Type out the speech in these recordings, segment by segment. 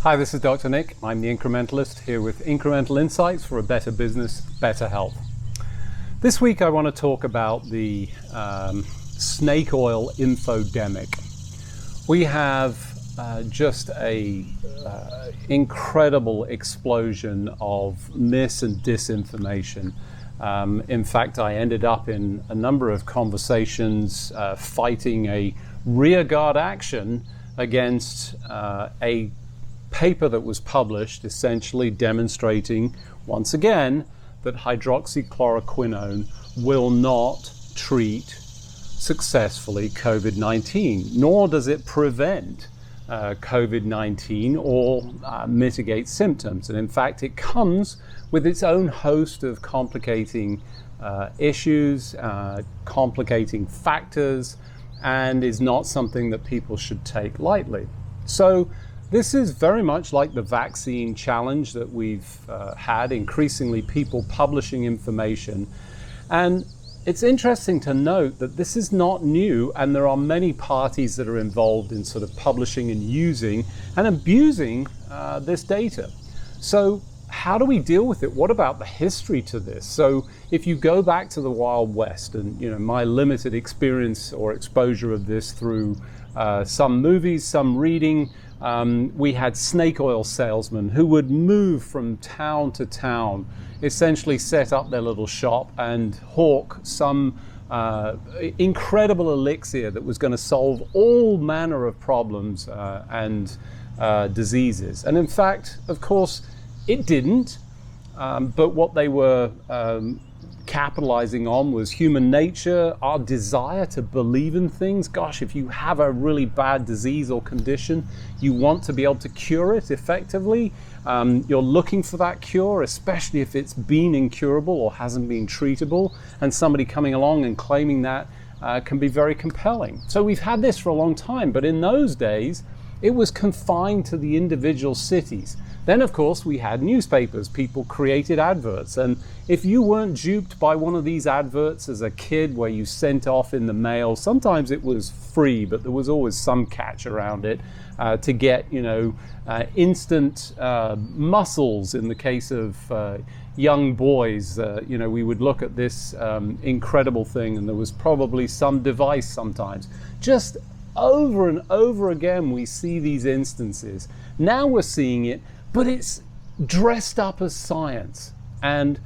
Hi, this is Dr. Nick. I'm the Incrementalist here with incremental insights for a better business, better health. This week I want to talk about the snake oil infodemic. We have just a incredible explosion of mis and disinformation. In fact, I ended up in a number of conversations fighting a rearguard action against a paper that was published essentially demonstrating once again that hydroxychloroquine will not treat successfully COVID-19, nor does it prevent COVID-19 or mitigate symptoms. And in fact, it comes with its own host of complicating issues, complicating factors, and is not something that people should take lightly. So this is very much like the vaccine challenge that we've had, increasingly people publishing information. And it's interesting to note that this is not new, and there are many parties that are involved in sort of publishing and using and abusing this data. So how do we deal with it? What about the history to this? So if you go back to the Wild West, and my limited experience or exposure of this through some movies, some reading, we had snake oil salesmen who would move from town to town, essentially set up their little shop and hawk some incredible elixir that was going to solve all manner of problems and diseases. And in fact, of course, it didn't, but what they were capitalizing on was human nature, our desire to believe in things. Gosh, if you have a really bad disease or condition, you want to be able to cure it effectively. You're looking for that cure, especially if it's been incurable or hasn't been treatable, and somebody coming along and claiming that can be very compelling. So we've had this for a long time, but in those days, it was confined to the individual cities. Then, of course, we had newspapers. People created adverts. And if you weren't duped by one of these adverts as a kid where you sent off in the mail, sometimes it was free, but there was always some catch around it to get, instant muscles in the case of young boys. We would look at this incredible thing, and there was probably some device sometimes. Just over and over again, we see these instances. Now we're seeing it, but it's dressed up as science. And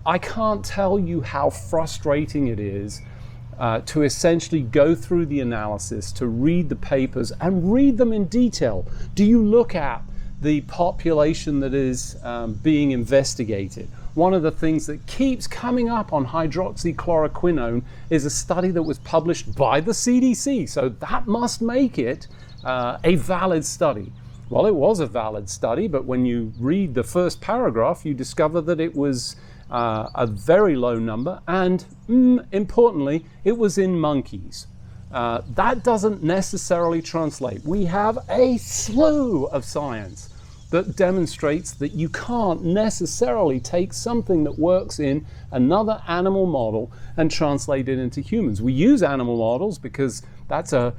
I can't tell you how frustrating it is to essentially go through the analysis, to read the papers and read them in detail. Do you look at the population that is being investigated? One of the things that keeps coming up on hydroxychloroquine is a study that was published by the CDC. So that must make it a valid study. Well, it was a valid study, but when you read the first paragraph, you discover that it was a very low number, and importantly, it was in monkeys. That doesn't necessarily translate. We have a slew of science that demonstrates that you can't necessarily take something that works in another animal model and translate it into humans. We use animal models because that's a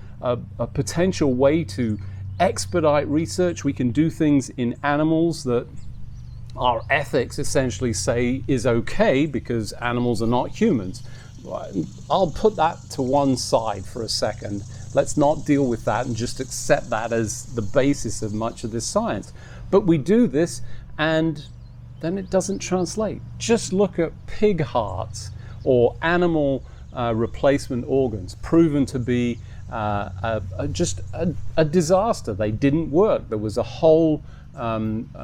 potential way to expedite research. We can do things in animals that our ethics essentially say is okay because animals are not humans. I'll put that to one side for a second. Let's not deal with that and just accept that as the basis of much of this science. But we do this, and then it doesn't translate. Just look at pig hearts or animal replacement organs, proven to be just a disaster. They didn't work. There was a whole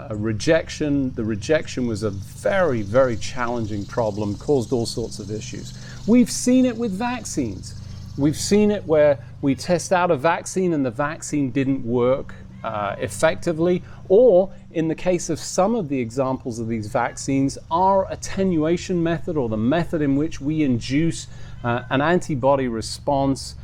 rejection. The rejection was a very, very challenging problem, caused all sorts of issues. We've seen it with vaccines. We've seen it where we test out a vaccine and the vaccine didn't work effectively, or in the case of some of the examples of these vaccines, our attenuation method, or the method in which we induce an antibody response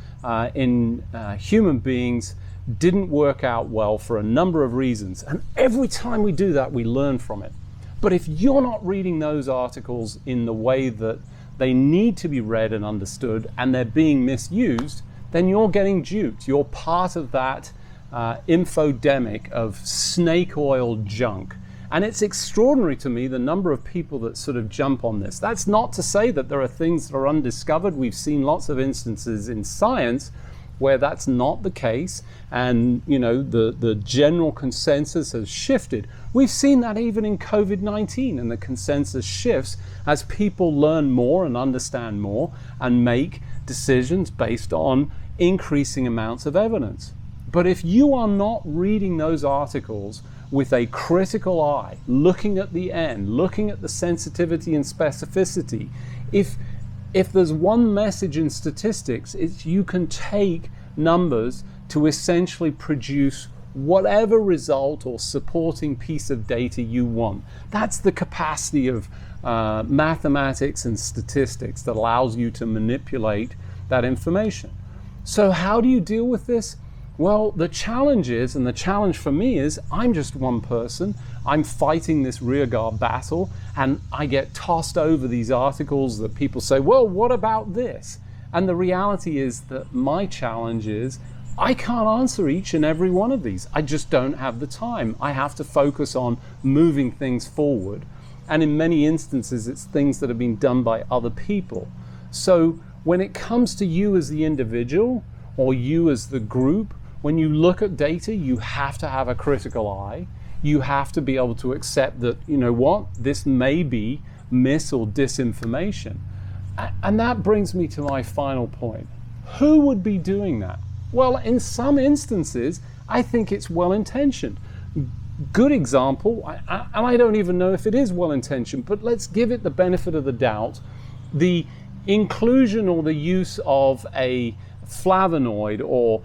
in human beings, didn't work out well for a number of reasons. And every time we do that, we learn from it. But if you're not reading those articles in the way that they need to be read and understood, and they're being misused, then you're getting duped. You're part of that infodemic of snake oil junk. And it's extraordinary to me the number of people that sort of jump on this. That's not to say that there are things that are undiscovered. We've seen lots of instances in science where that's not the case, and the general consensus has shifted. We've seen that even in COVID-19, and the consensus shifts as people learn more and understand more and make decisions based on increasing amounts of evidence. But if you are not reading those articles with a critical eye, looking at the end, looking at the sensitivity and specificity, if there's one message in statistics, it's you can take numbers to essentially produce whatever result or supporting piece of data you want. That's the capacity of mathematics and statistics that allows you to manipulate that information. So how do you deal with this? Well, the challenge is, and the challenge for me is, I'm just one person. I'm fighting this rearguard battle, and I get tossed over these articles that people say, well, what about this? And the reality is that my challenge is, I can't answer each and every one of these. I just don't have the time. I have to focus on moving things forward. And in many instances, it's things that have been done by other people. So when it comes to you as the individual, or you as the group, when you look at data, you have to have a critical eye. You have to be able to accept that, this may be mis or disinformation. And that brings me to my final point. Who would be doing that? Well, in some instances, I think it's well-intentioned. Good example, and I don't even know if it is well-intentioned, but let's give it the benefit of the doubt. The inclusion or the use of a flavonoid or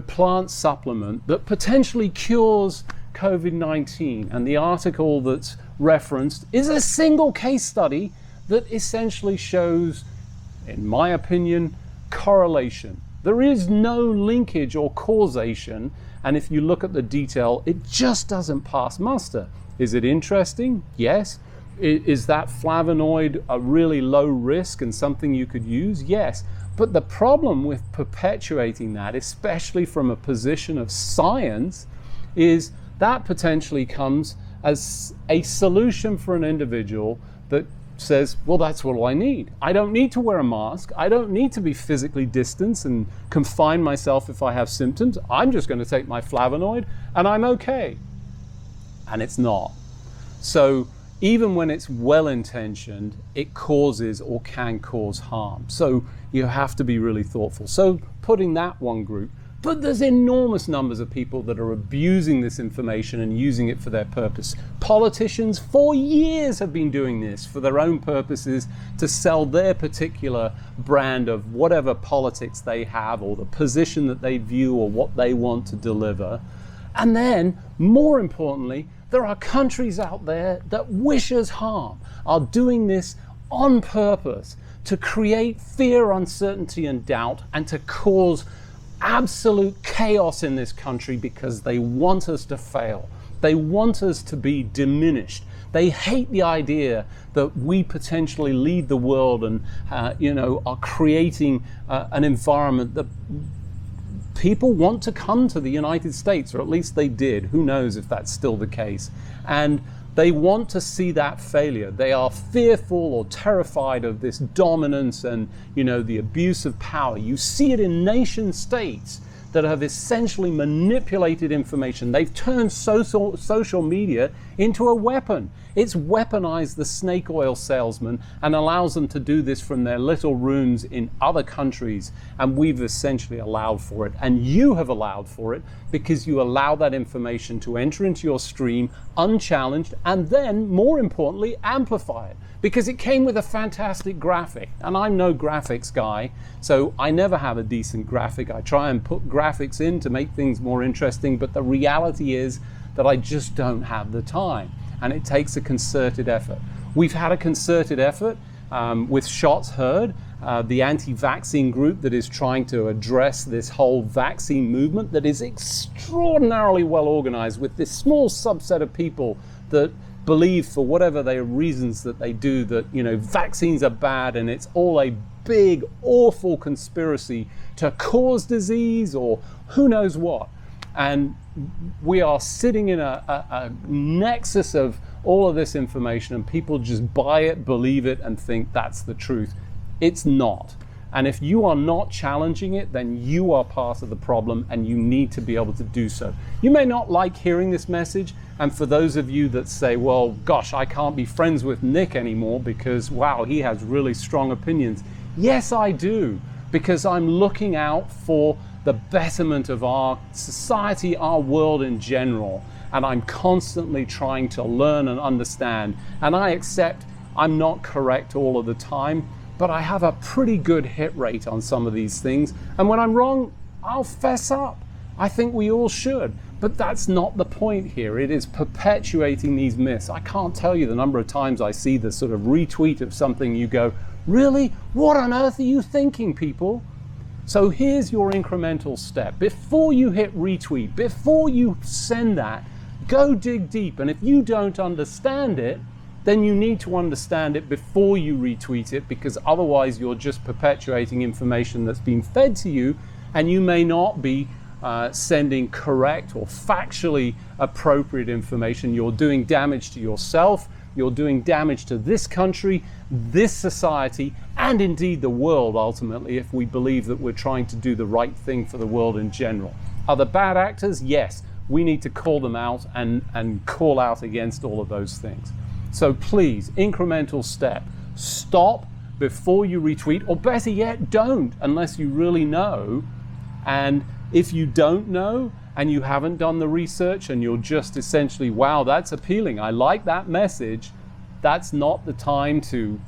plant supplement that potentially cures COVID-19, and the article that's referenced is a single case study that essentially shows, in my opinion, correlation. There is no linkage or causation, and if you look at the detail, it just doesn't pass muster. Is it interesting? Yes. Is that flavonoid a really low risk and something you could use? Yes. But the problem with perpetuating that, especially from a position of science, is that potentially comes as a solution for an individual that says, well, that's what I need. I don't need to wear a mask. I don't need to be physically distanced and confine myself if I have symptoms. I'm just going to take my flavonoid and I'm okay. And it's not. So even when it's well-intentioned, it causes or can cause harm. So you have to be really thoughtful. So putting that one group, but there's enormous numbers of people that are abusing this information and using it for their purpose. Politicians for years have been doing this for their own purposes, to sell their particular brand of whatever politics they have or the position that they view or what they want to deliver. And then, more importantly, there are countries out there that wish us harm, are doing this on purpose to create fear, uncertainty, and doubt, and to cause absolute chaos in this country because they want us to fail. They want us to be diminished. They hate the idea that we potentially lead the world and are creating an environment that people want to come to the United States, or at least they did. Who knows if that's still the case? And they want to see that failure. They are fearful or terrified of this dominance and, the abuse of power. You see it in nation states that have essentially manipulated information. They've turned social media into a weapon. It's weaponized the snake oil salesman and allows them to do this from their little rooms in other countries. And we've essentially allowed for it. And you have allowed for it because you allow that information to enter into your stream unchallenged, and then, more importantly, amplify it. Because it came with a fantastic graphic, and I'm no graphics guy, so I never have a decent graphic. I try and put graphics in to make things more interesting, but the reality is that I just don't have the time, and it takes a concerted effort. We've had a concerted effort with Shots Heard, the anti-vaccine group that is trying to address this whole vaccine movement that is extraordinarily well organized, with this small subset of people that believe, for whatever their reasons that they do, that vaccines are bad and it's all a big, awful conspiracy to cause disease or who knows what. And we are sitting in a nexus of all of this information, and people just buy it, believe it, and think that's the truth. It's not. And if you are not challenging it, then you are part of the problem, and you need to be able to do so. You may not like hearing this message, and for those of you that say, well, gosh, I can't be friends with Nick anymore because, wow, he has really strong opinions. Yes, I do, because I'm looking out for the betterment of our society, our world in general, and I'm constantly trying to learn and understand. And I accept I'm not correct all of the time, but I have a pretty good hit rate on some of these things. And when I'm wrong, I'll fess up. I think we all should. But that's not the point here. It is perpetuating these myths. I can't tell you the number of times I see the sort of retweet of something, you go, really? What on earth are you thinking, people? So here's your incremental step. Before you hit retweet, before you send that, go dig deep. And if you don't understand it, then you need to understand it before you retweet it, because otherwise you're just perpetuating information that's been fed to you, and you may not be sending correct or factually appropriate information. You're doing damage to yourself, you're doing damage to this country, this society, and indeed the world ultimately, if we believe that we're trying to do the right thing for the world in general. Are there bad actors? Yes, we need to call them out and call out against all of those things. So please, incremental step, stop before you retweet, or better yet, don't, unless you really know. And if you don't know and you haven't done the research and you're just essentially, wow, that's appealing, I like that message, that's not the time to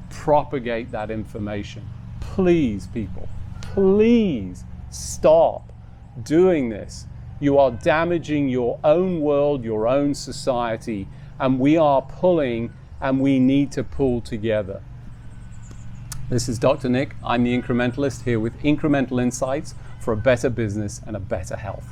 propagate that information. Please, people, please stop doing this. You are damaging your own world, your own society, and we are pulling, and we need to pull together. This is Dr. Nick. I'm the Incrementalist, here with incremental insights for a better business and a better health.